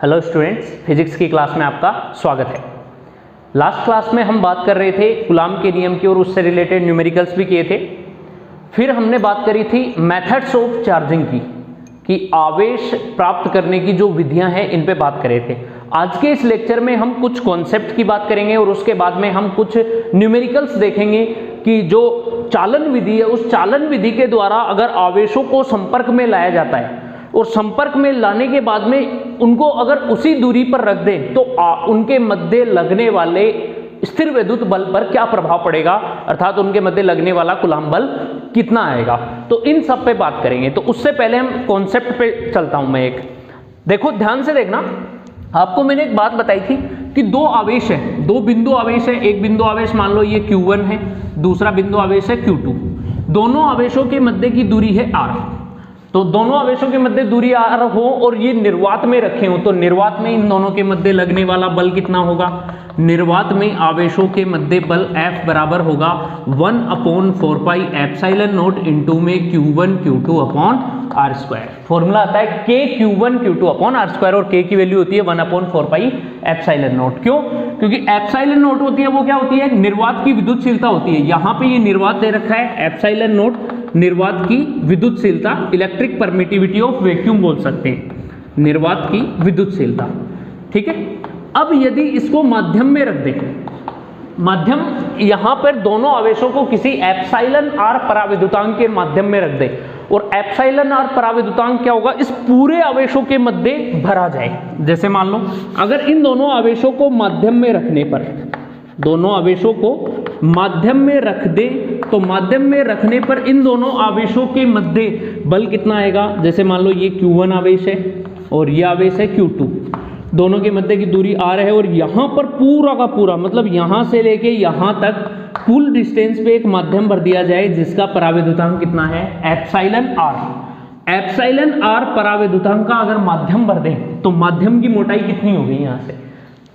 Hello students, physics की class में आपका स्वागत है। लास्ट क्लास में हम बात कर रहे थे कूलाम के नियम की और उससे रिलेटेड न्यूमेरिकल्स भी किए थे। फिर हमने बात करी थी मेथड्स ऑफ चार्जिंग की, कि आवेश प्राप्त करने की जो विधियां हैं इन पे बात कर रहे थे। आज के इस लेक्चर में हम कुछ कॉन्सेप्ट की बात करेंगे और उसके बाद में हम कुछ न्यूमेरिकल्स देखेंगे कि जो चालन विधि है उस चालन विधि के द्वारा अगर आवेशों को संपर्क में लाया जाता है और संपर्क में लाने के बाद में उनको अगर उसी दूरी पर रख दें तो उनके मध्य लगने वाले स्थिर विद्युत बल पर क्या प्रभाव पड़ेगा, अर्थात उनके मध्य लगने वाला कूलाम बल कितना आएगा। तो इन सब पे बात करेंगे। तो उससे पहले हम कॉन्सेप्ट पे चलता हूं मैं। एक देखो, ध्यान से देखना, आपको मैंने एक बात बताई थी कि दो आवेश है, दो बिंदु आवेश है। एक बिंदु आवेश मान लो ये Q1 है, दूसरा बिंदु आवेश है Q2। दोनों आवेशों के मध्य की दूरी है R। तो दोनों आवेशों के मध्य दूरी R हो और ये निर्वात में रखे हो, तो निर्वात में इन दोनों के मध्य लगने वाला बल कितना होगा? निर्वात में आवेशों के मध्य बल F बराबर होगा 1/4 पाई एप्सिलॉन नॉट इंटू में Q1 Q2 upon R square. Formula आता है K Q1 Q2 upon R square और K की वैल्यू होती है 1/4 पाई एप्सिलॉन नॉट। क्यों? क्योंकि एप्सिलॉन नॉट होती है वो क्या होती है? निर्वात की विद्युतशीलता होती है। यहाँ पे ये निर्वात दे रखा है, एप्सिलॉन नॉट निर्वात की विद्युतशीलता, इलेक्ट्रिक परमिटिविटी ऑफ वैक्यूम बोल सकते हैं, निर्वात की विद्युतशीलता। ठीक है। अब यदि इसको माध्यम में रख दें, माध्यम यहां पर दोनों आवेशों को किसी एप्सिलॉन आर पराविद्युतांक के माध्यम में रख दें और एप्सिलॉन आर पराविद्युतांक क्या होगा? इस पूरे आवेशों के मध्य भरा जाए। जैसे मान लो अगर इन दोनों आवेशों को माध्यम में रखने पर, दोनों आवेशों को माध्यम में रख दे तो माध्यम में रखने पर इन दोनों आवेशों के मध्य बल कितना आएगा? जैसे मान लो ये Q1 आवेश है और ये आवेश है Q2, दोनों के मध्य की दूरी R है और यहां पर पूरा का पूरा, मतलब यहां से लेके यहां तक कुल डिस्टेंस पे एक माध्यम भर दिया जाए जिसका पराविद्युतांक कितना है? Epsilon R। एप्सिलॉन R पराविद्युतांक का अगर माध्यम भर दें तो माध्यम की मोटाई कितनी होगी? यहां से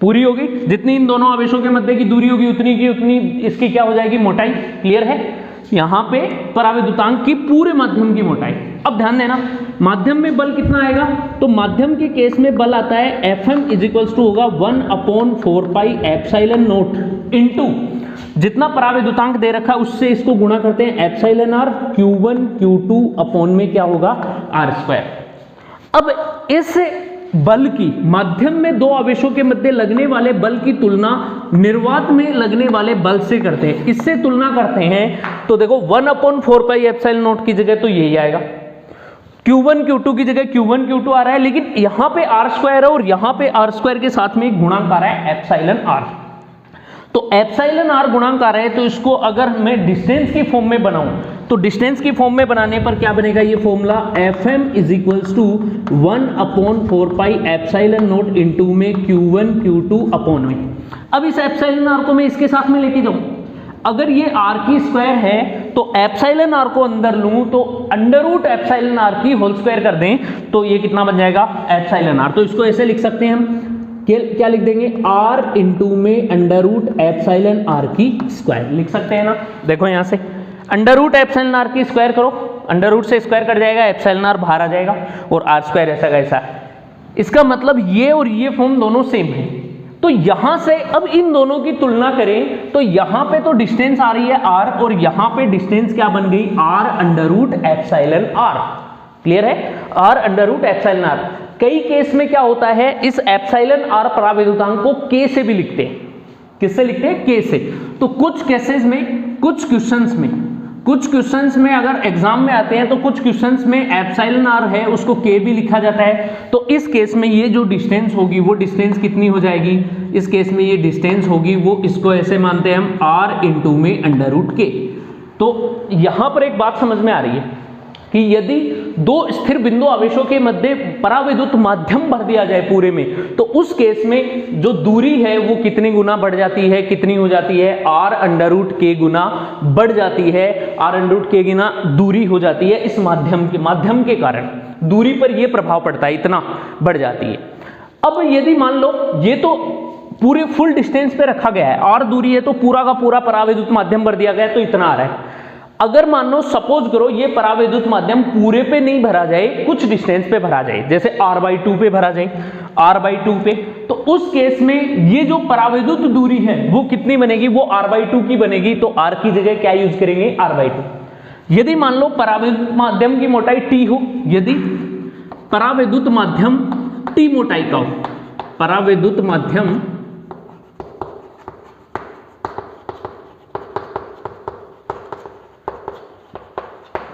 पूरी होगी, जितनी इन दोनों आवेशों के मध्य की दूरी होगी उतनी की उतनी इसकी क्या हो जाएगी? मोटाई। क्लियर है? यहां पे पराविद्युतांक की पूरे माध्यम की मोटाई। अब ध्यान देना, माध्यम में बल कितना आएगा? तो माध्यम के केस में बल आता है Fm इजिकल्स टू होगा 1/4 पाई एप्सिलॉन नॉट इंटू जितना पराविद्युतांक दे रखा है उससे इसको गुणा करते हैं epsilon R Q1 Q2 upon में क्या होगा? R square. अब इस बल की, माध्यम में दो आवेशों के मध्य लगने वाले बल की तुलना निर्वात में लगने वाले बल से करते हैं। इससे तुलना करते हैं तो देखो 1/4 पाई एप्सिलॉन नॉट की जगह तो यही आएगा, Q1 Q2 की जगह Q1 Q2 आ रहा है, लेकिन यहां पे R स्क्वायर है और यहां पे R स्क्वायर के साथ में एक गुणांक आ रहा है एप्सिलॉन R। तो एप्सिलॉन R गुणांक आ रहा है, तो इसको अगर मैं डिस्टेंस की फॉर्म में बनाऊं तो डिस्टेंस की फॉर्म में बनाने पर क्या बनेगा? ये formula Fm equals to 1/4 pi epsilon not into में Q1 Q2 अपॉन में। अब इस एप्सिलॉन R को मैं इसके साथ में लेके जाऊं, अगर ये R की स्क्वायर है तो एप्सिलॉन R को अंदर लूं तो अंडर रूट एप्सिलॉन R की होल स्क्वायर कर दें तो ये कितना बन जाएगा? Epsilon R। तो इसको ऐसे लिख सकते हैं हम, क्या लिख देंगे? R इंटू में अंडर रूट एप्सिलॉन R की स्क्वायर लिख सकते हैं ना। देखो यहां से अंडर रूट एप्सिलॉन R की स्क्वायर करो, अंडर रूट से स्क्वायर कट जाएगा, एप्सिलॉन R बाहर आ जाएगा और R स्क्वायर ऐसा का ऐसा। इसका मतलब ये और ये फॉर्म दोनों सेम है। तो यहां से अब इन दोनों की तुलना करें तो यहां पे तो डिस्टेंस आ रही है R और यहां पे डिस्टेंस क्या बन गई? R under root epsilon R। Clear है? R under root epsilon R। कई केस में क्या होता है, इस एप्सिलॉन R पराविद्युतांक को K से भी लिखते हैं। किससे लिखते हैं? K से। तो कुछ केसेस में, कुछ क्वेश्चंस में अगर एग्जाम में आते हैं तो कुछ क्वेश्चंस में एप्सिलॉन R है उसको K भी लिखा जाता है। तो इस केस में ये जो डिस्टेंस होगी वो डिस्टेंस कितनी हो जाएगी? इस केस में ये डिस्टेंस होगी वो, इसको ऐसे मानते हैं हम R इंटू में अंडर रूट K। तो यहां पर एक बात समझ में आ रही है कि यदि दो स्थिर बिंदु आवेशों के मध्य पराविद्युत माध्यम भर दिया जाए पूरे में, तो उस केस में जो दूरी है वो कितनी गुना बढ़ जाती है? कितनी हो जाती है? R अंडर रूट K गुना बढ़ जाती है। R अंडर रूट K गुना दूरी हो जाती है इस माध्यम के कारण दूरी पर ये प्रभाव पड़ता है, इतना बढ़ जाती है। अब यदि मान लो ये तो पूरे फुल डिस्टेंस पे रखा गया है, R दूरी है तो पूरा का पूरा पराविद्युत माध्यम भर दिया गया है तो इतना आ रहा है। अगर मान लो सपोज करो ये परावैद्युत माध्यम पूरे पे नहीं भरा जाए, कुछ डिस्टेंस पे भरा जाए, जैसे r/2 पे भरा जाए, r/2 पे, तो उस केस में ये जो परावैद्युत दूरी है वो कितनी बनेगी, वो r/2 की बनेगी। तो r की जगह क्या यूज करेंगे, r/2। यदि मान लो परावैद्युत माध्यम की मोटाई t हो, यदि परावैद्युत माध्यम t मोटाई का हो, परावैद्युत माध्यम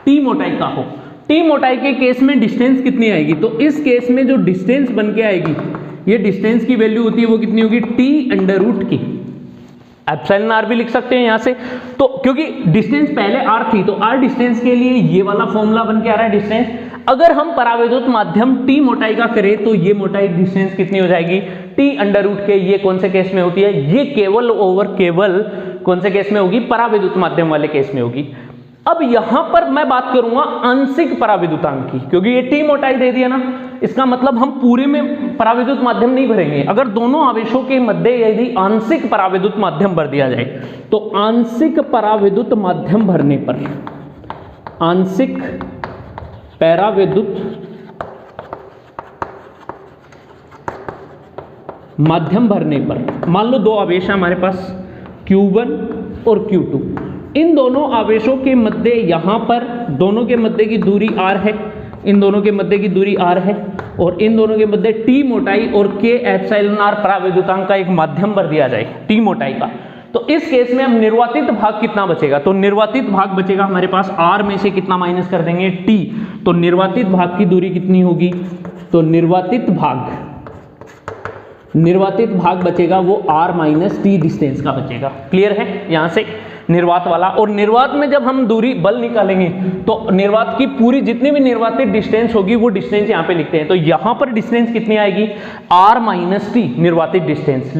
टी मोटाई का हो, टी मोटाई के केस में डिस्टेंस कितनी आएगी, तो इस केस में जो डिस्टेंस बन के आएगी, ये डिस्टेंस की वैल्यू होती है वो कितनी होगी, t की एप्सिलॉन r भी लिख सकते हैं यहां से। तो क्योंकि डिस्टेंस पहले r थी, तो r डिस्टेंस के लिए ये वाला फॉर्मूला बन के आ रहा है डिस्टेंस। अगर हम परावैद्युत माध्यम t मोटाई का करें तो ये मोटाई डिस्टेंस कितनी हो जाएगी, t के। ये कौन से केस में होती है, ये केवल ओवर केवल कौन से केस में होगी, परावैद्युत माध्यम वाले केस में होगी। अब यहां पर मैं बात करूंगा आंशिक परावैद्युतांक की, क्योंकि ये टी मोटाई दे दिया ना, इसका मतलब हम पूरे में परावैद्युत माध्यम नहीं भरेंगे। अगर दोनों आवेशों के मध्य यदि आंशिक परावैद्युत माध्यम भर दिया जाए, तो आंशिक परावैद्युत माध्यम भरने पर, आंशिक परावैद्युत माध्यम भरने पर, मान लो दो आवेश है हमारे पास Q1 और Q2, इन दोनों आवेशों के मध्य यहां पर दोनों के मध्य की दूरी r है, इन दोनों के मध्य की दूरी r है, और इन दोनों के मध्य t मोटाई और k एप्सिलॉन r परावैद्युतांक का एक माध्यम भर दिया जाए t मोटाई का। तो इस केस में हम निर्वातित भाग कितना बचेगा, तो निर्वातित भाग बचेगा हमारे पास r में से कितना माइनस कर देंगे, t। तो निर्वातित भाग की दूरी कितनी होगी, तो निर्वातित भाग बचेगा वो r माइनस t डिस्टेंस का बचेगा। क्लियर है यहां से निर्वात वाला। और निर्वात में जब हम दूरी बल निकालेंगे तो निर्वात की पूरी जितनी भी निर्वातित डिस्टेंस होगी वो डिस्टेंस यहाँ पे लिखते हैं। तो यहाँ पर डिस्टेंस कितनी आएगी, r माइनस टी निर्वातित डिस्टेंस।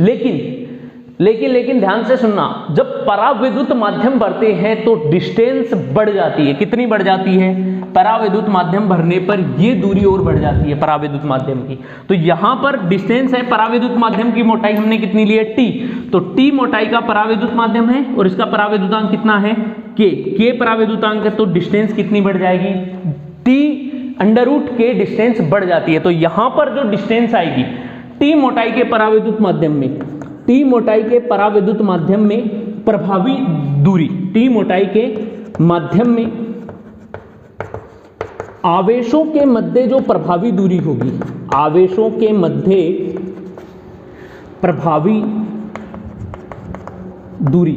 लेकिन ध्यान से सुनना, जब परावैद्युत माध्यम भरते हैं तो डिस्टेंस बढ़ जाती है। कितनी बढ़ जाती है, परावैद्युत माध्यम भरने पर ये दूरी और बढ़ जाती है परावैद्युत माध्यम की। तो यहाँ पर डिस्टेंस है, परावैद्युत माध्यम की मोटाई हमने कितनी ली है, t। तो t मोटाई का परावैद्युत माध्यम है और इसका परावैद्युतांक कितना है, k परावैद्युतांक है। तो डिस्टेंस कितनी बढ़ जाएगी, t√k डिस्टेंस बढ़ जाती है। तो यहाँ पर जो डिस्टेंस आएगी t मोटाई के परावैद्युत माध्यम में, t मोटाई के परावैद्युत माध्यम में प्रभावी दूरी, t मोटाई के माध्यम में आवेशों के मध्य जो प्रभावी दूरी होगी, आवेशों के मध्य प्रभावी दूरी,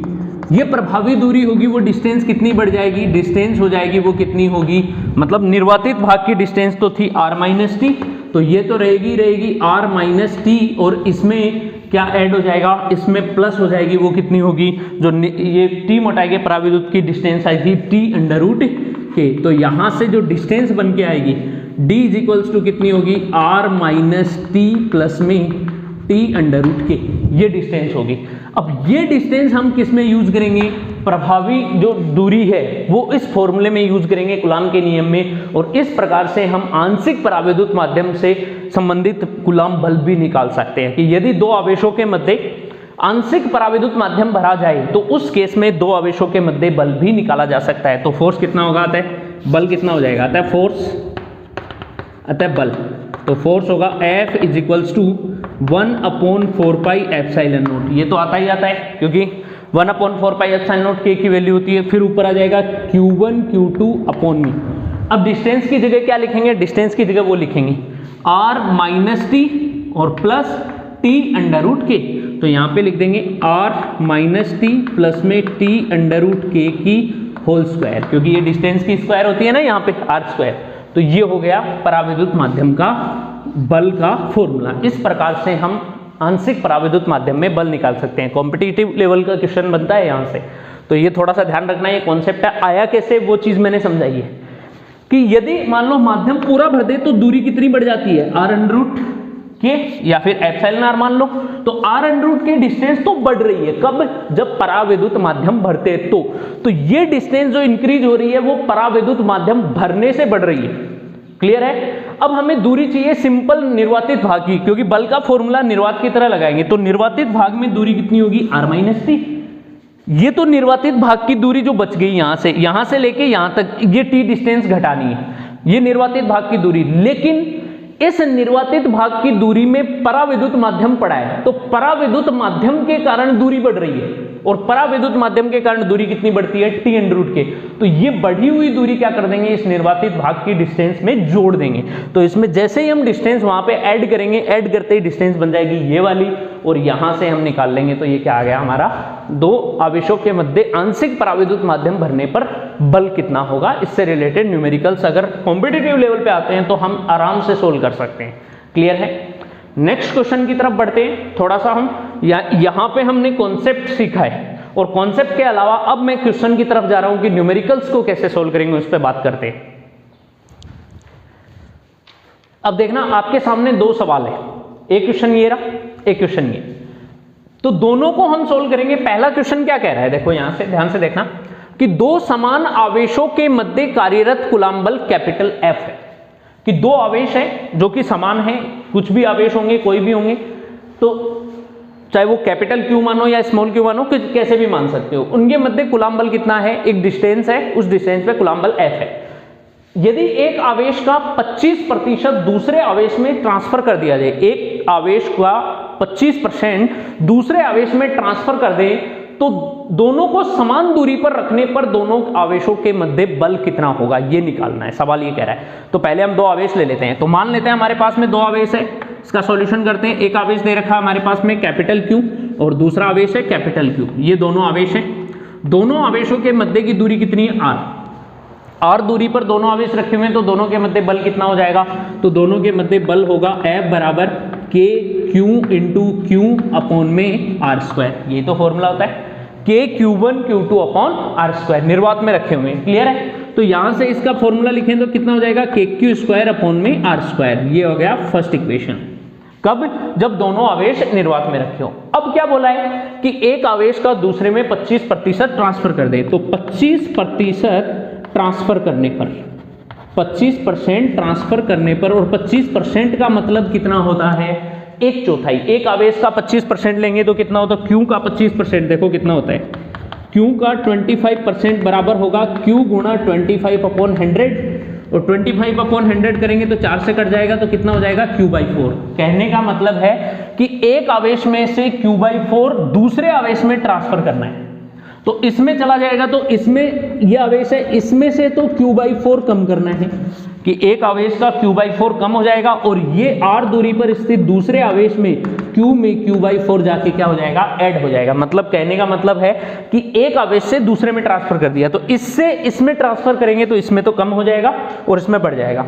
ये प्रभावी दूरी होगी वो डिस्टेंस कितनी बढ़ जाएगी, डिस्टेंस हो जाएगी वो कितनी होगी, मतलब निर्वातित भाग की डिस्टेंस तो थी r माइनस टी, तो ये तो रहेगी r माइनस टी, और इसमें क्या ऐड हो जाएगा, इसमें प्लस हो जाएगी, वो कितनी होगी, जो ये टी मोटाई के परावैद्युत की डिस्टेंस आई थी t√k। तो यहां से जो डिस्टेंस बन के आएगी d इज इक्वल्स टू कितनी होगी, r माइनस टी प्लस में t√k, ये डिस्टेंस होगी। अब ये डिस्टेंस हम किस में यूज करेंगे, प्रभावी जो दूरी है वो इस फॉर्मूले में यूज करेंगे कूलाम के नियम में, और इस प्रकार से हम आंशिक परावैद्युत माध्यम से संबंधित कूलाम बल भी निकाल सकते हैं कि यदि दो आवेशों के मध्य आंशिक परावैद्युत माध्यम भरा जाए तो उस केस में दो आवेशों के मध्य बल भी निकाला जा सकता है। तो फोर्स कितना होगा, आता है बल कितना हो जाएगा, आता है फोर्स, आता है बल। तो फोर्स होगा F is equals to 1/4 pi epsilon not, ये तो आता ही आता है क्योंकि 1/4 पाई एप्सिलॉन नॉट k की वैल्यू होती है। फिर ऊपर आ जाएगा Q1 Q2 अपॉन मी। अब डिस्टेंस की जगह क्या लिखेंगे, डिस्टेंस की जगह वो लिखेंगे r माइनस टी और प्लस t√k। तो यहाँ पे लिख देंगे r माइनस टी प्लस में t√k की होल स्क्वायर, क्योंकि ये डिस्टेंस की स्क्वायर होती है ना यहाँ पे r स्क्वायर। तो ये हो गया परावैद्युत माध्यम का बल का फॉर्मूला। इस प्रकार से हम आंशिक परावैद्युत माध्यम में बल निकाल सकते हैं। कॉम्पिटिटिव लेवल का क्वेश्चन बनता है यहाँ से, तो ये थोड़ा सा ध्यान रखना, ये कॉन्सेप्ट है। आया कैसे वो चीज मैंने समझाई है कि यदि मान लो माध्यम पूरा भर दे तो दूरी कितनी बढ़ जाती है, r√k या फिर एप्सिलॉन r मान लो, तो r√k डिस्टेंस तो बढ़ रही है। कब, जब परावैद्युत माध्यम भरते तो ये डिस्टेंस जो इंक्रीज हो रही है वो परावैद्युत माध्यम भरने से बढ़ रही है। क्लियर है। अब हमें दूरी चाहिए सिंपल निर्वातित भाग की, क्योंकि बल का फॉर्मूला निर्वात की तरह लगाएंगे। तो निर्वातित भाग में दूरी कितनी होगी, r माइनस टी। ये तो निर्वातित भाग की दूरी जो बच गई यहां से लेके यहां तक, ये टी डिस्टेंस घटानी है, ये निर्वातित भाग की दूरी। लेकिन इस निर्वातित भाग की दूरी में पराविद्युत माध्यम पड़ा है, तो पराविद्युत माध्यम के कारण दूरी बढ़ रही है, और पराविद्युत माध्यम के कारण दूरी कितनी बढ़ती है, टी अंडर रूट के। तो ये बढ़ी हुई दूरी क्या कर देंगे, इस निर्वातित भाग की डिस्टेंस में जोड़ देंगे। तो इसमें जैसे ही हम डिस्टेंस वहां पे ऐड करेंगे, ऐड करते ही डिस्टेंस बन जाएगी ये वाली, और यहां से हम निकाल लेंगे तो ये क्या आ गया हमारा, दो आवेशों के मध्य आंशिक पराविद्युत माध्यम भरने पर बल कितना होगा। इससे रिलेटेड न्यूमेरिकल्स अगर कॉम्पिटिटिव लेवल पे आते हैं तो हम आराम से सोल्व कर सकते हैं। क्लियर है? नेक्स्ट क्वेश्चन की तरफ बढ़ते हैं। थोड़ा सा हम यहां पे हमने कॉन्सेप्ट सीखा है, और कॉन्सेप्ट के अलावा अब मैं क्वेश्चन की तरफ जा रहा हूं कि न्यूमेरिकल्स को कैसे सोल्व करेंगे उस पर बात करते हैं। अब देखना आपके सामने दो सवाल है, एक क्वेश्चन ये रहा, एक क्वेश्चन ये, तो दोनों को हम सोल्व करेंगे। पहला क्वेश्चन क्या कह रहा है, देखो यहां से ध्यान से देखना कि दो समान आवेशों के मध्य कार्यरत कूलम्ब बल कैपिटल F है, कि दो आवेश हैं जो कि समान हैं, कुछ भी आवेश होंगे, कोई भी होंगे, तो चाहे वो कैपिटल Q मानो या स्मॉल q मानो, कैसे भी मान सकते हो, उनके मध्य कूलम्ब बल कितना है, एक डिस्टेंस है, उस डिस्टेंस पे कूलम्ब बल F है। यदि एक आवेश का 25% दूसरे आवेश में ट्रांसफर कर दिया जाए, एक आवेश का 25% दूसरे आवेश में ट्रांसफर कर दे, तो दोनों को समान दूरी पर रखने पर दोनों आवेशों के मध्य बल कितना होगा, ये निकालना है। सवाल ये कह रहा है। तो पहले हम दो आवेश ले लेते हैं। तो मान लेते हैं हमारे पास में दो आवेश है, इसका सॉल्यूशन करते हैं। एक आवेश दे रखा है हमारे पास में कैपिटल Q, और दूसरा आवेश है कैपिटल Q। ये दोनों आवेश हैं। दोनों आवेशों के मध्य की दूरी कितनी है, r दूरी पर दोनों आवेश रखे हुए हैं, तो दोनों के मध्य बल कितना हो जाएगा, तो दोनों के मध्य बल होगा F बराबर KQ इंटू Q अपॉन में r²। ये तो फॉर्मूला होता है KQ1 Q2 अपॉन r², निर्वात में रखे हुए हैं। क्लियर है? तो यहां से इसका फॉर्मूला लिखें तो कितना हो जाएगा, KQ² अपॉन में r²। ये हो गया फर्स्ट इक्वेशन। कब, जब दोनों आवेश निर्वात में रखे हो। अब क्या बोला है कि एक आवेश का दूसरे में 25% ट्रांसफर कर दे, तो 25% ट्रांसफर करने पर, 25% ट्रांसफर करने पर, और 25% का मतलब कितना होता है, 1/4। एक आवेश का 25% लेंगे तो कितना होता है, Q का 25% देखो कितना होता है, Q का 25% बराबर होगा Q गुणा 25 अपॉन 100, और 25 अपॉन 100 करेंगे तो 4 से कट जाएगा, तो कितना हो जाएगा Q/4। कहने का मतलब है कि एक आवेश में से Q/4 दूसरे आवेश में ट्रांसफर करना है, तो इसमें चला जाएगा, तो इसमें ये आवेश है, इसमें से तो Q/4 कम करना है, कि एक आवेश का Q/4 कम हो जाएगा, और ये r दूरी पर स्थित दूसरे आवेश में Q में Q/4 जाके क्या हो जाएगा, ऐड हो जाएगा। मतलब कहने का मतलब है कि एक आवेश से दूसरे में ट्रांसफर कर दिया, तो इससे इसमें ट्रांसफर करेंगे तो इसमें तो कम हो जाएगा और इसमें बढ़ जाएगा।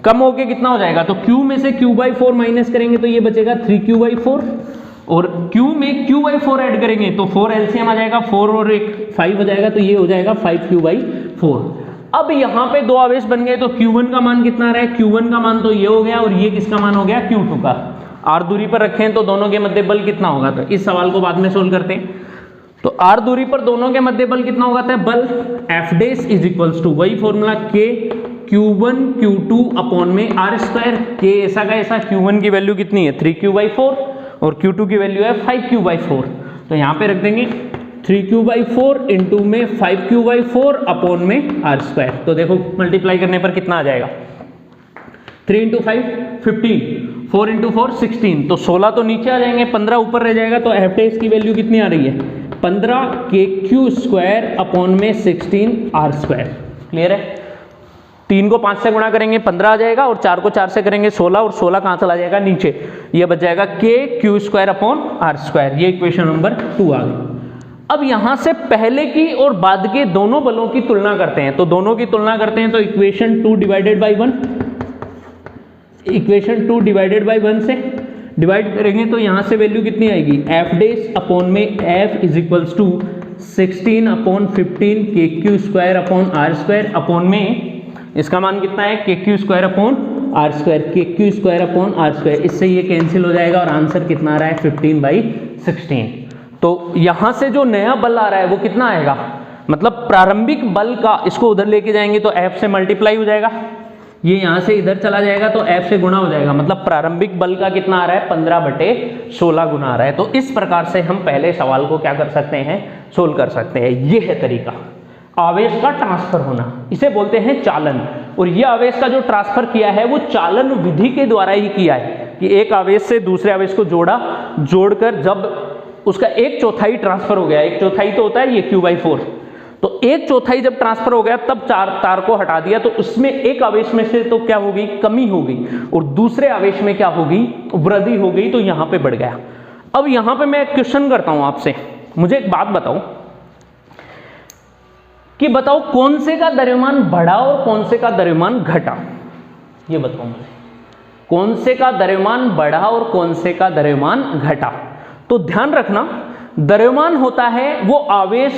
कम होके कितना हो जाएगा, तो Q में से Q/4 माइनस करेंगे तो ये बचेगा 3Q/4, और Q में Q/4 ऐड करेंगे तो 4 LCM आ जाएगा, 4 और 1 5 हो जाएगा, तो ये हो जाएगा 5Q/4। अब यहाँ पे दो आवेश बन गए, तो Q1 का मान कितना आ रहा है, Q1 का मान तो ये हो गया, और ये किसका मान हो गया, Q2 का। R दूरी पर रखें तो दोनों के मध्य बल कितना होगा, तो इस सवाल को बाद में सोल्व करते हैं। तो R दूरी पर दोनों के मध्य बल कितना होगा, तो बल F' इज इक्वल्स टू, वही फॉर्मूला KQ1 Q2 अपॉन में r²। K ऐसा का ऐसा, Q1 की वैल्यू कितनी है 3Q/4, और Q2 की वैल्यू है 5Q/4, तो यहाँ पे रख देंगे 3Q/4 इंटू में 5Q/4 अपॉन में r²। तो देखो मल्टीप्लाई करने पर कितना आ जाएगा, 3 इंटू 5 15, 4 इंटू 4 16, तो 16 तो नीचे आ जाएंगे, 15 ऊपर रह जाएगा, तो F' की वैल्यू कितनी आ रही है, 15 KQ² अपॉन में 16 r²। क्लियर है? 3 को 5 से गुणा करेंगे 15 आ जाएगा, और 4 को 4 से करेंगे 16, और 16 कहाँ चला जाएगा, नीचे, ये बच जाएगा KQ² अपॉन r²। ये इक्वेशन नंबर 2 आ गई। अब यहां से पहले की और बाद के दोनों बलों की तुलना करते हैं, तो दोनों की तुलना करते हैं, तो equation 2 divided by 1, equation 2 divided by 1 से डिवाइड करेंगे तो यहां से वैल्यू कितनी आएगी, F' अपॉन में F is equals to 16 upon 15 KQ² upon r² upon में इसका मान कितना है, KQ² upon r², KQ² upon r²। इससे ये कैंसिल हो जाएगा, और आंसर कितना आ रहा है, 15/16। तो यहां से जो नया बल आ रहा है वो कितना आएगा, मतलब प्रारंभिक बल का, इसको उधर लेके जाएंगे तो F से मल्टीप्लाई हो जाएगा, ये यहाँ से इधर चला जाएगा तो F से गुणा हो जाएगा, मतलब प्रारंभिक बल का कितना आ रहा है 15/16 गुना आ रहा है। तो इस प्रकार से हम पहले सवाल को क्या कर सकते हैं, सोल्व कर सकते हैं। ये है तरीका आवेश का ट्रांसफर होना, इसे बोलते हैं चालन। और ये आवेश का जो ट्रांसफर किया है वो चालन विधि के द्वारा ही किया है कि एक आवेश से दूसरे आवेश को जोड़कर जब उसका 1/4 ट्रांसफर हो गया, 1/4 तो होता है ये Q/4, तो 1/4 जब ट्रांसफर हो गया तब तार को हटा दिया, तो उसमें एक आवेश में से तो क्या होगी, कमी होगी, और दूसरे आवेश में क्या होगी, वृद्धि हो गई, तो यहां पे बढ़ गया। अब यहां पे मैं एक क्वेश्चन करता हूं आपसे, मुझे एक बात बताओ कि बताओ कौन से का द्रव्यमान बढ़ा और कौन से का द्रव्यमान घटा, ये बताओ मुझे, कौन से का द्रव्यमान बढ़ा और कौन से का द्रव्यमान घटा। तो ध्यान रखना, द्रव्यमान होता है वो आवेश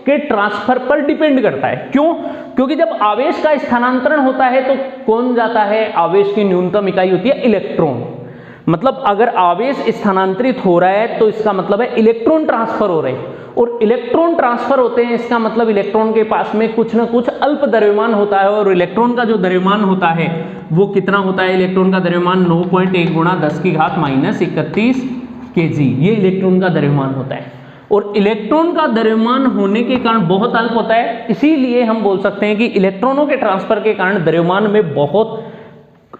के ट्रांसफर पर डिपेंड करता है। क्यों? क्योंकि जब आवेश का स्थानांतरण होता है तो कौन जाता है, आवेश की न्यूनतम इकाई होती है इलेक्ट्रॉन। मतलब अगर आवेश स्थानांतरित हो रहा है तो इसका मतलब है इलेक्ट्रॉन ट्रांसफर हो रहे हैं, और इलेक्ट्रॉन ट्रांसफर होते हैं इसका मतलब इलेक्ट्रॉन के पास में कुछ ना कुछ अल्प द्रव्यमान होता है, और इलेक्ट्रॉन का जो द्रव्यमान होता है वो कितना होता है, इलेक्ट्रॉन का द्रव्यमान 9.1 गुणा 10⁻31 kg, ये इलेक्ट्रॉन का द्रव्यमान होता है। और इलेक्ट्रॉन का द्रव्यमान होने के कारण बहुत अल्प होता है, इसीलिए हम बोल सकते हैं कि इलेक्ट्रॉनों के ट्रांसफर के कारण द्रव्यमान में बहुत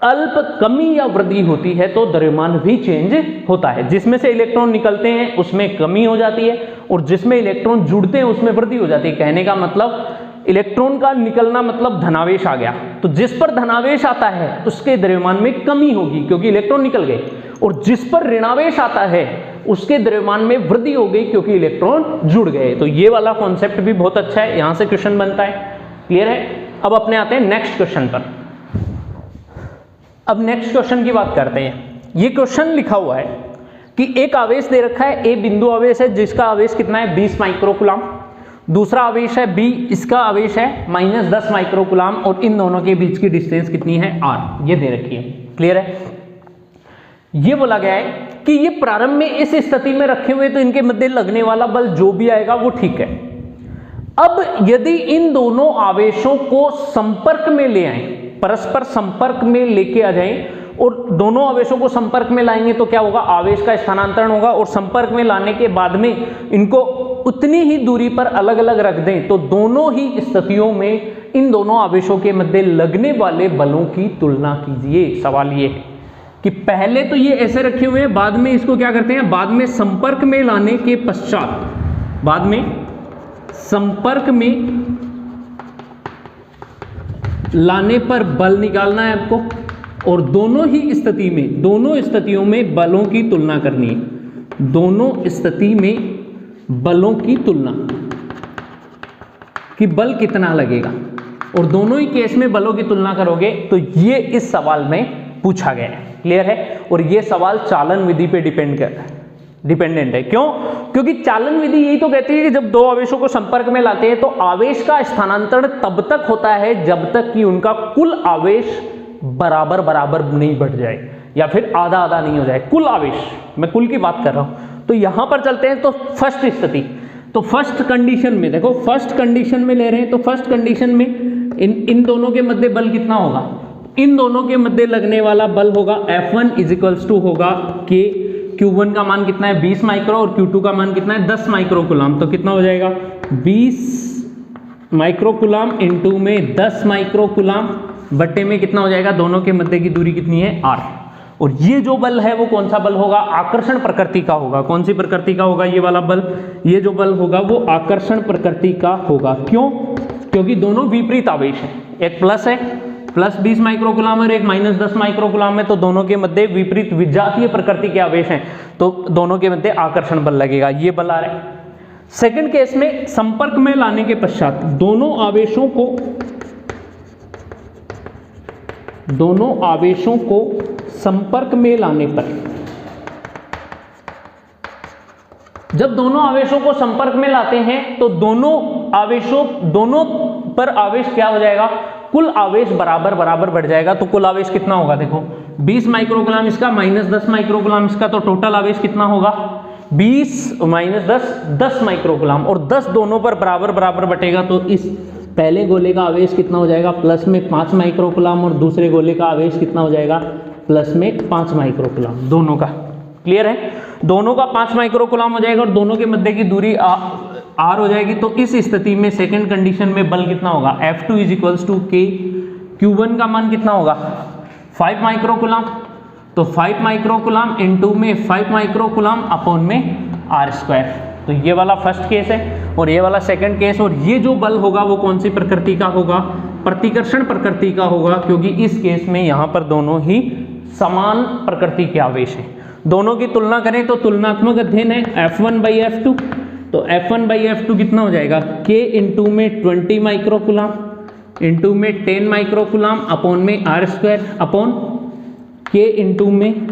अल्प कमी या वृद्धि होती है, तो द्रव्यमान भी चेंज होता है। जिसमें से इलेक्ट्रॉन निकलते हैं उसमें कमी हो जाती है, और जिसमें इलेक्ट्रॉन जुड़ते हैं उसमें वृद्धि हो जाती है। कहने का मतलब इलेक्ट्रॉन का निकलना मतलब धनावेश आ गया, तो जिस पर धनावेश आता है उसके द्रव्यमान में कमी होगी क्योंकि इलेक्ट्रॉन निकल गए, और जिस पर ऋणावेश आता है उसके द्रव्यमान में वृद्धि हो गई क्योंकि इलेक्ट्रॉन जुड़ गए। तो ये वाला कॉन्सेप्ट भी बहुत अच्छा है, यहां से क्वेश्चन बनता है। क्लियर है? अब अपने आते हैं नेक्स्ट क्वेश्चन पर। अब नेक्स्ट क्वेश्चन की बात करते हैं। ये क्वेश्चन लिखा हुआ है कि एक आवेश दे रखा है, ए बिंदु आवेश है जिसका आवेश कितना है 20 माइक्रोकूलम, दूसरा आवेश है बी, इसका आवेश है -10 माइक्रोकूलम, और इन दोनों के बीच की डिस्टेंस कितनी है r, ये दे रखी है। क्लियर है? ये बोला गया है कि ये प्रारंभ में इस स्थिति में रखे हुए तो इनके मध्य लगने वाला बल जो भी आएगा वो ठीक है। अब यदि इन दोनों आवेशों को संपर्क में ले आए, परस्पर संपर्क में लेके आ जाएं, और दोनों आवेशों को संपर्क में लाएंगे तो क्या होगा, आवेश का स्थानांतरण होगा, और संपर्क में लाने के बाद में इनको उतनी ही दूरी पर अलग अलग रख दें तो दोनों ही स्थितियों में इन दोनों आवेशों के मध्य लगने वाले बलों की तुलना कीजिए। सवाल ये है कि पहले तो ये ऐसे रखे हुए हैं, बाद में इसको क्या करते हैं, बाद में संपर्क में लाने के पश्चात, बाद में संपर्क में लाने पर बल निकालना है आपको, और दोनों ही स्थिति में, दोनों स्थितियों में बलों की तुलना करनी है। दोनों स्थिति में बलों की तुलना कि बल कितना लगेगा, और दोनों ही केस में बलों की तुलना करोगे तो ये इस सवाल में पूछा गया है। क्लियर है? और ये सवाल चालन विधि पे डिपेंडेंट है। क्यों? क्योंकि चालन विधि यही तो कहती है कि जब दो आवेशों को संपर्क में लाते हैं तो आवेश का स्थानांतरण तब तक होता है जब तक कि उनका कुल आवेश बराबर बराबर नहीं बढ़ जाए, या फिर आधा आधा नहीं हो जाए। कुल आवेश, मैं कुल की बात कर रहा हूं। तो यहां पर चलते हैं तो फर्स्ट स्थिति, तो फर्स्ट कंडीशन में देखो, फर्स्ट कंडीशन में ले रहे हैं तो फर्स्ट कंडीशन में इन दोनों के मध्य बल कितना होगा, इन दोनों के मध्य लगने वाला बल होगा F1 = होगा K, Q1 का मान कितना है 20 माइक्रो, और Q2 का मान कितना है 10 माइक्रोकूलम। तो कितना हो जाएगा 20 माइक्रोकूलम इंटू में 10 माइक्रोकूलम बट्टे में कितना हो जाएगा, दोनों के मध्य की दूरी कितनी है r। और ये जो बल है वो कौन सा बल होगा, आकर्षण प्रकृति का होगा। कौन सी प्रकृति का होगा ये वाला बल, ये जो बल होगा वो आकर्षण प्रकृति का होगा। क्यों? क्योंकि दोनों विपरीत आवेश हैं, एक प्लस है +20 माइक्रोकूलम और एक -10 माइक्रोकूलम है, तो दोनों के मध्य विपरीत विजातीय प्रकृति के आवेश हैं, तो दोनों के मध्य आकर्षण बल लगेगा, ये बल आ रहा है। सेकंड केस में संपर्क में लाने के पश्चात दोनों आवेशों को संपर्क में लाने पर, जब दोनों आवेशों को संपर्क में लाते हैं तो दोनों पर आवेश क्या हो जाएगा, कुल आवेश बराबर बराबर बढ़ जाएगा। तो कुल आवेश कितना होगा, देखो 20 माइक्रोकूलम इसका -10 माइक्रोकूलम इसका, तो टोटल आवेश कितना होगा 20 - 10 10 माइक्रोकूलम, और 10 दोनों पर बराबर बराबर बटेगा तो इस पहले गोले का आवेश कितना हो जाएगा, प्लस में 5 माइक्रोकुलाम, और दूसरे गोले का आवेश कितना हो जाएगा, प्लस में 5 माइक्रोकुलाम, दोनों का। क्लियर है, दोनों का 5 माइक्रोकुलाम हो जाएगा और दोनों के मध्य की दूरी r हो जाएगी। तो इस स्थिति में सेकंड कंडीशन में बल कितना होगा, F2 is equals to K, Q1 का मान कितना होगा 5 माइक्रोकुलाम, तो 5 माइक्रोकुलाम इंटू में 5 माइक्रोकुलाम अपॉन में r²। तो ये वाला फर्स्ट केस है और ये वाला सेकंड केस। और ये जो बल होगा वो कौन सी प्रकृति का होगा, प्रतिकर्षण प्रकृति का होगा, क्योंकि इस केस में यहाँ पर दोनों ही समान प्रकृति के आवेश हैं। दोनों की तुलना करें तो तुलनात्मक अध्ययन है F1/F2, तो F1/F2 कितना हो जाएगा, K इंटू में 20 माइक्रोकुलाम इंटू में 10 माइक्रोकुलाम अपॉन में r² अपॉन K इंटू में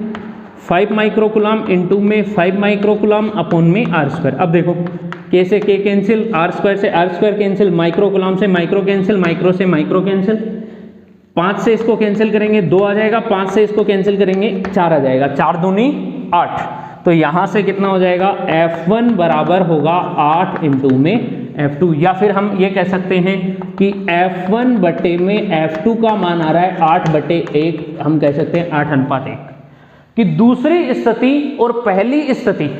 5 माइक्रोकुलाम इंटू में 5 माइक्रोकुलाम अपॉन में r²। अब देखो K से K कैंसिल, r² से r² कैंसिल, माइक्रोकुलाम से माइक्रो कैंसिल, माइक्रो से माइक्रो कैंसिल, 5 से इसको कैंसिल करेंगे 2 आ जाएगा, 5 से इसको कैंसिल करेंगे 4 आ जाएगा, 4 दूनी 8। तो यहाँ से कितना हो जाएगा, F1 बराबर होगा 8 इंटू में F2, या फिर हम ये कह सकते हैं कि F1 बटे में F2 का मान आ रहा है 8/1, हम कह सकते हैं 8:1, कि दूसरी स्थिति और पहली स्थिति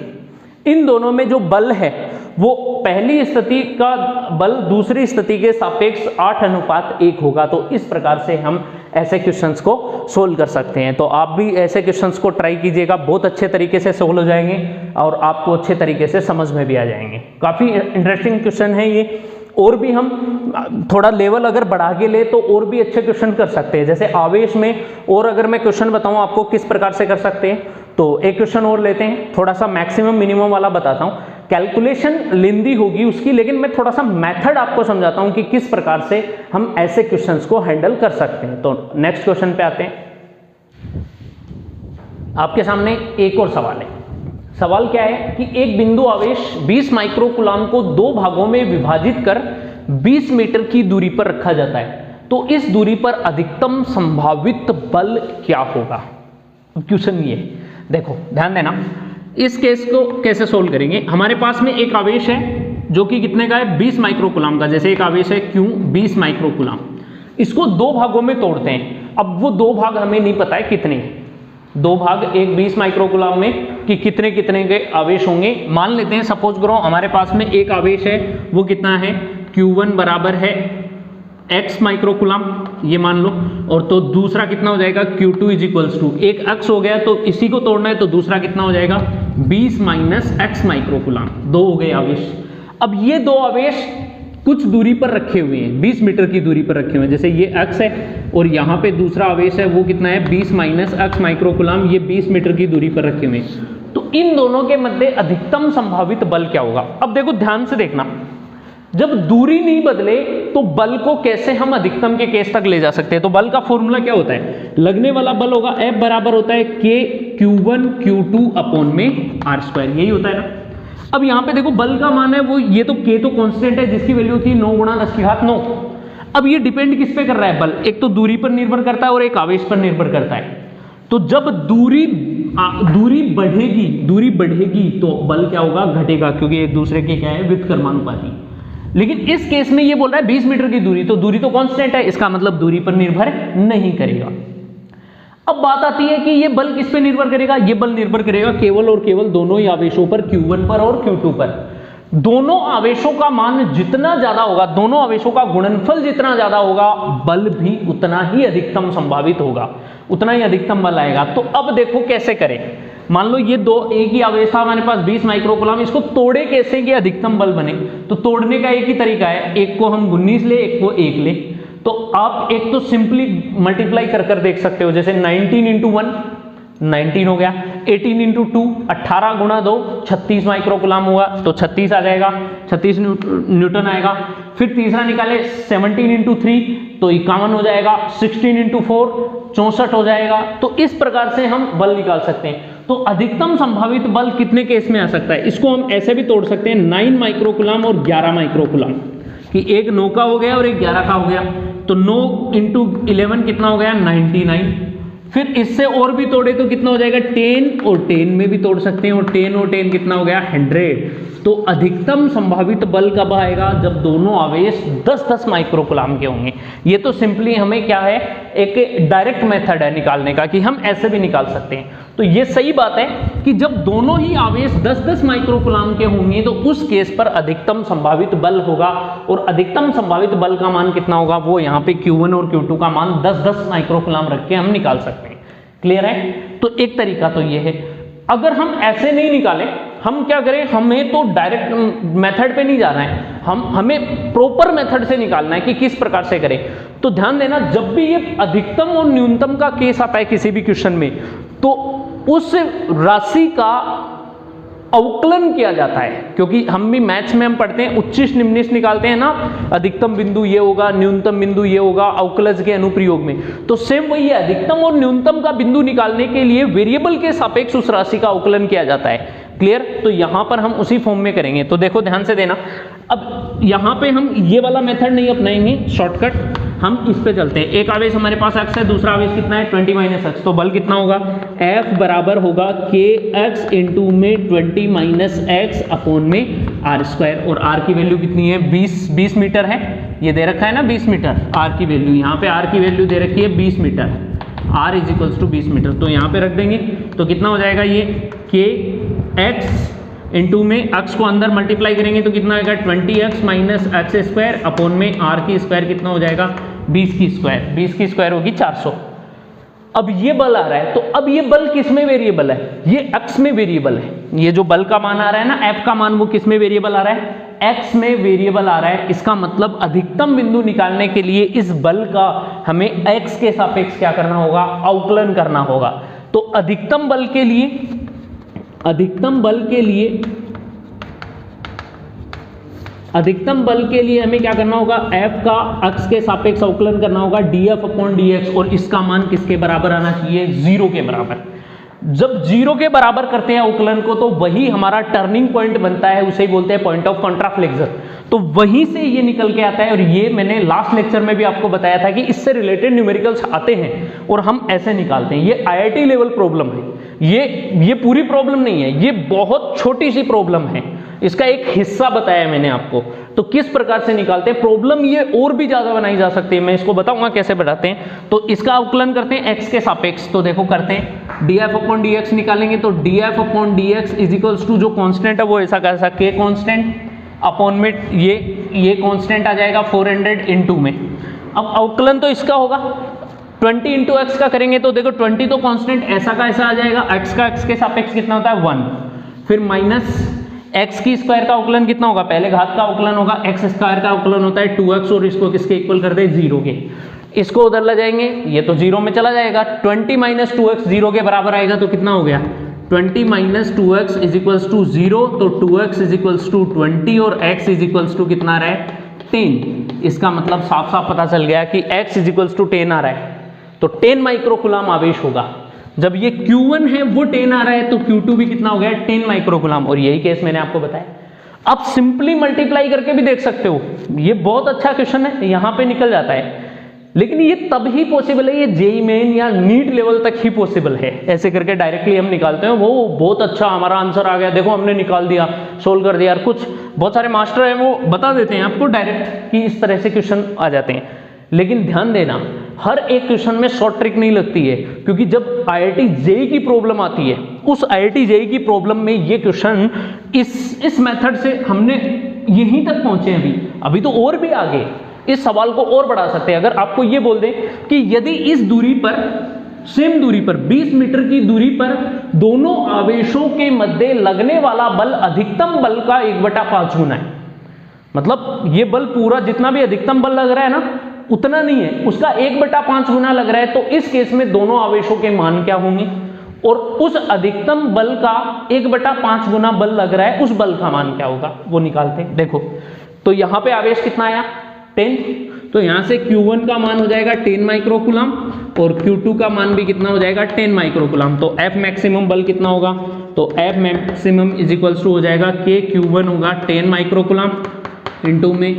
इन दोनों में जो बल है वो पहली स्थिति का बल दूसरी स्थिति के सापेक्ष 8:1 होगा। तो इस प्रकार से हम ऐसे क्वेश्चंस को सोल्व कर सकते हैं। तो आप भी ऐसे क्वेश्चंस को ट्राई कीजिएगा, बहुत अच्छे तरीके से सोल्व हो जाएंगे और आपको अच्छे तरीके से समझ में भी आ जाएंगे। काफ़ी इंटरेस्टिंग क्वेश्चन है ये, और भी हम थोड़ा लेवल अगर बढ़ा के ले तो और भी अच्छे क्वेश्चन कर सकते हैं। जैसे आवेश में और अगर मैं क्वेश्चन बताऊं आपको किस प्रकार से कर सकते हैं, तो एक क्वेश्चन और लेते हैं, थोड़ा सा मैक्सिमम मिनिमम वाला बताता हूं। कैलकुलेशन लेंदी होगी उसकी, लेकिन मैं थोड़ा सा मेथड आपको समझाता हूं कि किस प्रकार से हम ऐसे क्वेश्चंस को हैंडल कर सकते हैं। तो नेक्स्ट क्वेश्चन पे आते हैं। आपके सामने एक और सवाल है। सवाल क्या है कि एक बिंदु आवेश 20 माइक्रोकुलाम को 2 भागों में विभाजित कर 20 मीटर की दूरी पर रखा जाता है, तो इस दूरी पर अधिकतम संभावित बल क्या होगा। क्वेश्चन ये देखो, ध्यान देना, इस केस को कैसे सोल्व करेंगे। हमारे पास में एक आवेश है जो कि कितने का है, 20 माइक्रोकुलाम का। जैसे एक आवेश है Q 20 माइक्रोकुलाम, इसको 2 भागों में तोड़ते हैं। अब वो 2 भाग हमें नहीं पता है कितने हैं, 2 भाग एक 20 माइक्रोकुलाम में कि कितने कितने के आवेश होंगे। मान लेते हैं, सपोज करो हमारे पास में एक आवेश है, वो कितना है, Q1 बराबर है x माइक्रोकुलाम, ये मान लो, और तो दूसरा कितना हो जाएगा, Q2 इज इक्वल्स टू, एक x हो गया तो इसी को तोड़ना है, तो दूसरा कितना हो जाएगा 20 माइनस x माइक्रोकुलाम, 2 हो गए आवेश। अब ये 2 आवेश कुछ दूरी पर रखे हुए हैं, 20 मीटर की दूरी पर रखे हुए हैं। जैसे ये x है और यहाँ पे दूसरा आवेश है, वो कितना है 20 माइनस x माइक्रोकुलाम, ये 20 मीटर की दूरी पर रखे हुए हैं। तो इन दोनों के मध्य अधिकतम संभावित बल क्या होगा। अब देखो ध्यान से देखना, जब दूरी नहीं बदले तो बल को कैसे हम अधिकतम के केस तक ले जा सकते हैं। तो बल का फॉर्मूला क्या होता है, लगने वाला बल होगा F बराबर होता है K Q1 Q2 अपॉन में r², यही होता है ना। अब यहाँ पे देखो बल का मान है वो, ये तो K तो कांस्टेंट है जिसकी वैल्यू थी 9 × 10⁹। अब ये डिपेंड किस पे कर रहा है बल, एक तो दूरी पर निर्भर करता है और एक आवेश पर निर्भर करता है। तो जब दूरी बढ़ेगी तो बल क्या होगा, घटेगा, क्योंकि एक दूसरे के क्या है, व्युत्क्रमानुपाती। लेकिन इस केस में ये बोल रहा है 20 मीटर की दूरी, तो दूरी तो कांस्टेंट है, इसका मतलब दूरी पर निर्भर नहीं करेगा। अब बात आती है कि ये बल किस पे निर्भर करेगा, ये बल निर्भर करेगा केवल और केवल दोनों ही आवेशों पर, Q1 पर और Q2 पर। दोनों आवेशों का मान जितना ज्यादा होगा, दोनों आवेशों का गुणनफल जितना ज्यादा होगा, बल भी उतना ही अधिकतम संभावित होगा, उतना ही अधिकतम बल आएगा। तो अब देखो कैसे करें। मान लो ये एक ही आवेश था हमारे पास 20 माइक्रोकुलाम, इसको तोड़े कैसे कि अधिकतम बल बने। तो तोड़ने का एक ही तरीका है, एक को हम 19 ले, एक को 1 ले। तो आप एक तो सिंपली मल्टीप्लाई कर देख सकते हो, जैसे 19 × 1 19 हो गया, 18 × 2 18 × 2 36 माइक्रोकुलाम हुआ, तो 36 आ जाएगा, 36 न्यूटन आएगा। फिर तीसरा निकाले 17 × 3 तो 51 हो जाएगा, 16 × 4 64 हो जाएगा। तो इस प्रकार से हम बल निकाल सकते हैं। तो अधिकतम संभावित बल कितने केस में आ सकता है, इसको हम ऐसे भी तोड़ सकते हैं, 9 माइक्रोकुलाम और 11 माइक्रोकुलाम, कि एक 9 का हो गया और एक 11 का हो गया। तो 9 × 11 कितना हो गया, 99। फिर इससे और भी तोड़े तो कितना हो जाएगा 10, और 10 में भी तोड़ सकते हैं, और 10 और 10 कितना हो गया 100। तो अधिकतम संभावित बल कब आएगा, जब दोनों आवेश 10-10 माइक्रोकुलाम के होंगे। ये तो सिंपली हमें क्या है, एक डायरेक्ट मेथड है निकालने का, कि हम ऐसे भी निकाल सकते हैं। तो ये सही बात है कि जब दोनों ही आवेश 10-10 माइक्रोकुलाम के होंगे तो उस केस पर अधिकतम संभावित बल होगा, और अधिकतम संभावित बल का मान कितना होगा, वो यहाँ पे Q1 और Q2 का मान 10-10 माइक्रोकुलाम रख के हम निकाल सकते हैं। क्लियर है? तो एक तरीका तो ये है। अगर हम ऐसे नहीं निकालें, हम क्या करें, हमें तो डायरेक्ट मेथड पे नहीं जाना है, हमें प्रॉपर मेथड से निकालना है कि किस प्रकार से करें। तो ध्यान देना, जब भी ये अधिकतम और न्यूनतम का केस आता है किसी भी क्वेश्चन में, तो उस राशि का अवकलन किया जाता है, क्योंकि हम भी मैथ्स में हम पढ़ते हैं उच्चिष्ट निम्निष्ट निकालते हैं ना, अधिकतम बिंदु ये होगा, न्यूनतम बिंदु ये होगा अवकलज के अनुप्रयोग में। तो सेम वही है, अधिकतम और न्यूनतम का बिंदु निकालने के लिए वेरिएबल के सापेक्ष उस राशि का अवकलन किया जाता है। क्लियर? तो यहां पर हम उसी फॉर्म में करेंगे। तो देखो ध्यान से देना, अब यहां पे हम ये वाला मेथड नहीं अपनाएंगे, शॉर्टकट हम इस पे चलते हैं। एक आवेश हमारे पास x है, दूसरा आवेश कितना है 20 - x, तो बल कितना होगा, F बराबर होगा kx इंटू में 20 - x अपॉन में r², और r की वैल्यू कितनी है 20 मीटर है, ये दे रखा है ना 20 मीटर r की वैल्यू, यहाँ पे r की वैल्यू दे रखी है 20 मीटर, r = 20 मीटर। तो यहाँ पे रख देंगे, तो कितना हो जाएगा ये kx इंटू में x को अंदर मल्टीप्लाई करेंगे तो कितना आएगा 20x - x² अपॉन में r की स्क्वायर कितना हो जाएगा 20 की स्क्वायर, 20 की स्क्वायर होगी 400। अब ये बल आ रहा है, तो अब ये बल किस में वेरिएबल है, ये x में वेरिएबल है। ये जो बल का मान आ रहा है ना F का मान, वो किस में वेरिएबल आ रहा है, x में वेरिएबल आ रहा है। इसका मतलब अधिकतम बिंदु निकालने के लिए इस बल का हमें x के सापेक्ष क्या करना होगा, अवकलन करना होगा। तो अधिकतम बल के लिए हमें क्या करना होगा, F का x के सापेक्ष अवकलन करना होगा dF/dx, और इसका मान किसके बराबर आना चाहिए, 0 के बराबर। जब 0 के बराबर करते हैं अवकलन को, तो वही हमारा टर्निंग पॉइंट बनता है, उसे ही बोलते हैं पॉइंट ऑफ कॉन्ट्राफ्लेक्शन। तो वहीं से ये निकल के आता है, और ये मैंने लास्ट लेक्चर में भी आपको बताया था कि इससे रिलेटेड न्यूमेरिकल्स आते हैं और हम ऐसे निकालते हैं। ये IIT लेवल प्रॉब्लम है, ये पूरी प्रॉब्लम नहीं है, ये बहुत छोटी सी प्रॉब्लम है, इसका एक हिस्सा बताया मैंने आपको। तो किस प्रकार से निकालते हैं प्रॉब्लम, ये और भी ज्यादा बनाई जा सकती है, मैं इसको बताऊंगा कैसे बनाते हैं। तो इसका अवकलन करते हैं x के सापेक्ष, तो देखो करते हैं dF/dx निकालेंगे, तो dF/dx = जो कांस्टेंट है वो ऐसा कर सकते k कांस्टेंट अपॉन में ये कांस्टेंट आ जाएगा 400 इंटू में। अब अवकलन तो इसका होगा 20 इंटू x का करेंगे, तो देखो 20 तो कांस्टेंट ऐसा का ऐसा आ जाएगा, x का x के सापेक्ष कितना होता है 1, फिर माइनस x की स्क्वायर का अवकलन कितना होगा, पहले घात का अवकलन होगा, x² का अवकलन होता है 2x, और इसको किसके इक्वल कर दे 0 के, इसको उधर ले जाएंगे, ये तो 0 में चला जाएगा, 20 - 2x 0 के बराबर आएगा, तो कितना हो गया 20 - 2x = 0, तो 2x = 20 और x = कितना आ रहा है 10। इसका मतलब साफ साफ पता चल गया कि x = 10 आ रहा है, तो 10 माइक्रोकुलाम आवेश होगा। जब ये Q1 है वो 10 आ रहा है, तो Q2 भी कितना हो गया 10 माइक्रोकुलाम, और यही केस मैंने आपको बताया। आप सिंपली मल्टीप्लाई करके भी देख सकते हो, ये बहुत अच्छा क्वेश्चन है, यहाँ पे निकल जाता है, लेकिन ये तब ही पॉसिबल है, ये जेईई मेन या नीट लेवल तक ही पॉसिबल है। ऐसे करके डायरेक्टली हम निकालते हैं, वो बहुत अच्छा हमारा आंसर आ गया, देखो हमने निकाल दिया, सोल्व कर दिया। कुछ बहुत सारे मास्टर हैं वो बता देते हैं आपको डायरेक्ट कि इस तरह से क्वेश्चन आ जाते हैं, लेकिन ध्यान देना हर एक क्वेश्चन में शॉर्ट ट्रिक नहीं लगती है, क्योंकि जब IIT जेईई की प्रॉब्लम आती है, उस IIT जेईई की प्रॉब्लम में ये क्वेश्चन इस मेथड से हमने यहीं तक पहुंचे हैं। अभी तो और भी आगे इस सवाल को और बढ़ा सकते हैं। अगर आपको ये बोल दें कि यदि इस दूरी पर, सेम दूरी पर 20 मीटर की दूरी पर दोनों आवेशों के मध्य लगने वाला बल अधिकतम बल का 1/5 गुना है, मतलब ये बल पूरा जितना भी अधिकतम बल लग रहा है ना उतना नहीं है, उसका 1/5 गुना लग रहा है, तो इस केस में दोनों आवेशों के मान क्या होंगे, और उस अधिकतम बल का 1/5 गुना बल लग रहा है, उस बल का मान क्या होगा वो निकालते हैं। देखो तो यहां पे आवेश कितना आया 10, तो यहां से Q1 का मान हो जाएगा 10 माइक्रोकुलाम, और Q2 का मान भी कितना हो जाएगा 10 माइक्रोकुलाम। तो F मैक्सिमम बल कितना होगा, तो F मैक्सिमम = हो जाएगा K Q1 होगा 10 माइक्रोकुलाम इंटू में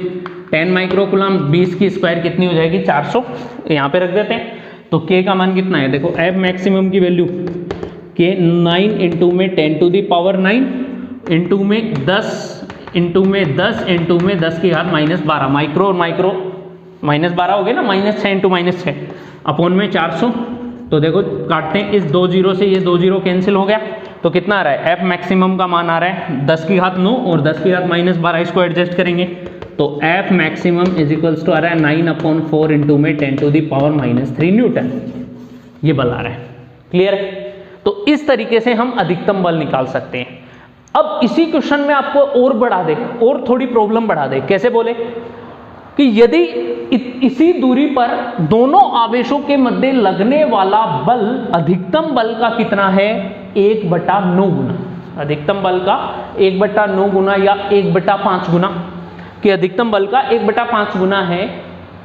10 माइक्रोकुलाम, 20 की स्क्वायर कितनी हो जाएगी 400, यहाँ पे रख देते हैं। तो k का मान कितना है, देखो F मैक्सिमम की वैल्यू k 9 इंटू में 10 टू दी पावर 9 इंटू में 10 इंटू में 10 इंटू में 10 की घात -12, माइक्रो और माइक्रो -12 हो गए ना, -6 इंटू -6 अपॉन में 400। तो देखो काटते हैं, इस 2 जीरो से ये 2 जीरो कैंसिल हो गया, तो कितना आ रहा है, F मैक्सिमम का मान आ रहा है 10 की घात 9 और 10 की घात -12, इसको एडजस्ट करेंगे तो F maximum is equals to आ रहा है 9/4 इंटू में 10 टू दी पावर -3 न्यूटन, ये बल आ रहा है। क्लियर है? तो इस तरीके से हम अधिकतम बल निकाल सकते हैं। अब इसी क्वेश्चन में आपको और बढ़ा दे, और थोड़ी प्रॉब्लम बढ़ा दे, कैसे बोले कि यदि इसी दूरी पर दोनों आवेशों के मध्य लगने वाला बल अधिकतम बल का कितना है, 1/9 गुना, अधिकतम बल का 1/9 गुना या 1/5 गुना, कि अधिकतम बल का 1/5 गुना है,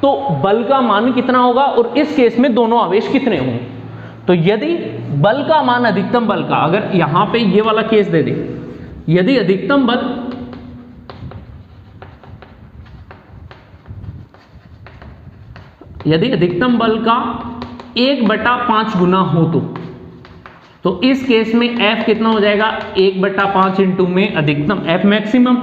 तो बल का मान कितना होगा, और इस केस में दोनों आवेश कितने होंगे। तो यदि बल का मान अधिकतम बल का, अगर यहां पे ये वाला केस दे दे, यदि अधिकतम बल का 1/5 गुना हो तो इस केस में F कितना हो जाएगा, 1/5 इंटू में अधिकतम F मैक्सिमम,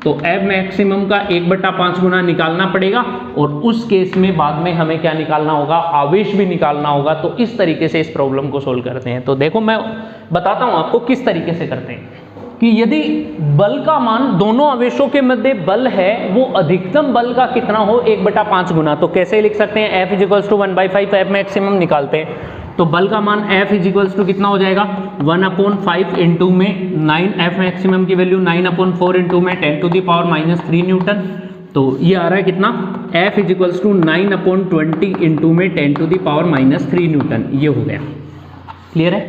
तो F मैक्सिमम का 1/5 गुना निकालना पड़ेगा, और उस केस में बाद में हमें क्या निकालना होगा, आवेश भी निकालना होगा। तो इस तरीके से इस प्रॉब्लम को सोल्व करते हैं। तो देखो मैं बताता हूं आपको किस तरीके से करते हैं, कि यदि बल का मान दोनों आवेशों के मध्य बल है वो अधिकतम बल का कितना हो, 1/5 गुना, तो कैसे लिख सकते हैं, F is equals to 1/5 F maximum निकालते हैं, तो बल का मान F इज इक्वल्स टू कितना हो जाएगा, 1/5 इंटू में 9, F मैक्सिमम की वैल्यू 9/4 इंटू में 10 टू दी पावर -3 न्यूटन, तो ये आ रहा है कितना, F is equals to 9/20 into में 10 टू दी पावर -3 न्यूटन, ये हो गया। क्लियर है?